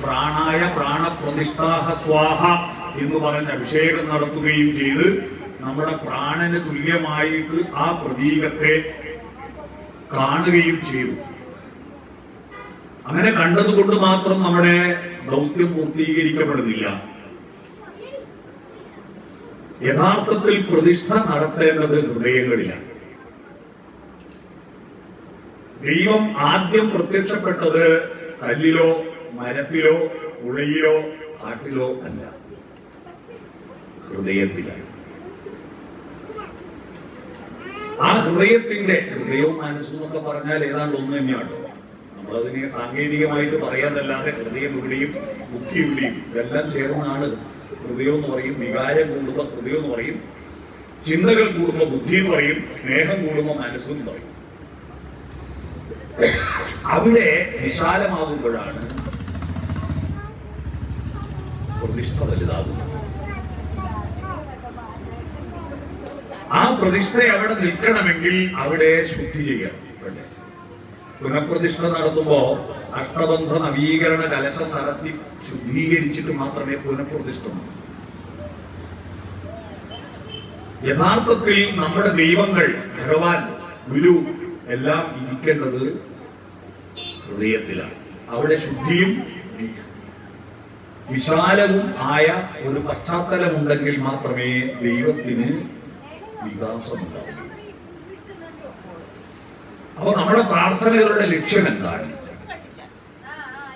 പ്രാണായ പ്രാണപ്രതിഷ്ഠാഹ സ്വാഹ എന്ന് പറഞ്ഞ് അഭിഷേകം നടത്തുകയും ചെയ്ത് നമ്മുടെ പ്രാണന് തുല്യമായിട്ട് ആ പ്രതീകത്തെ കാണുകയും ചെയ്തു. അങ്ങനെ കണ്ടതുകൊണ്ട് മാത്രം നമ്മുടെ ദൗത്യം പൂർത്തീകരിക്കപ്പെടുന്നില്ല. യഥാർത്ഥത്തിൽ പ്രതിഷ്ഠ നടത്തേണ്ടത് ഹൃദയങ്ങളിലാണ്. ദൈവം ആദ്യം പ്രത്യക്ഷപ്പെട്ടത് കല്ലിലോ മരത്തിലോ പുഴയിലോ കാട്ടിലോ അല്ല, ഹൃദയത്തിലാണ്. ആ ഹൃദയവും മനസ്സും എന്നൊക്കെ പറഞ്ഞാൽ ഏതാണ്ട് ഒന്ന് തന്നെയാണോ. നമ്മളതിനെ സാങ്കേതികമായിട്ട് പറയാന്നല്ലാതെ ഹൃദയം ഇവിടെയും ബുദ്ധി ഇവിടെയും ഇതെല്ലാം ചേർന്നാണ് ഹൃദയം എന്ന് പറയും. വികാരം കൂടുമ്പോൾ ഹൃദയം എന്ന് പറയും, ചിന്തകൾ കൂടുമ്പോൾ ബുദ്ധി എന്ന് പറയും, സ്നേഹം കൂടുമ്പോൾ മനസ്സെന്ന് പറയും. അവിടെ വിശാലമാകുമ്പോഴാണ് പ്രതിഷ്ഠ വലുതാകുന്നത്. ആ പ്രതിഷ്ഠ അവിടെ നിൽക്കണമെങ്കിൽ അവിടെ ശുദ്ധി ചെയ്യണം. പുനഃപ്രതിഷ്ഠ നടത്തുമ്പോ അഷ്ടബന്ധ നവീകരണ കലശം നടത്തി ശുദ്ധീകരിച്ചിട്ട് മാത്രമേ പുനഃപ്രതിഷ്ഠ നടത്തൂ. യഥാർത്ഥത്തിൽ നമ്മുടെ ദൈവങ്ങൾ, ഭഗവാൻ, ഗുരു എല്ലാം ഇരിക്കേണ്ടത് ഹൃദയത്തിലാണ്. അവിടെ ശുദ്ധിയും വിശാലവും ആയ ഒരു പശ്ചാത്തലമുണ്ടെങ്കിൽ മാത്രമേ ദൈവത്തിന് വികാസമുണ്ടാവൂ. അപ്പൊ നമ്മുടെ പ്രാർത്ഥനകളുടെ ലക്ഷ്യം എന്താണ്?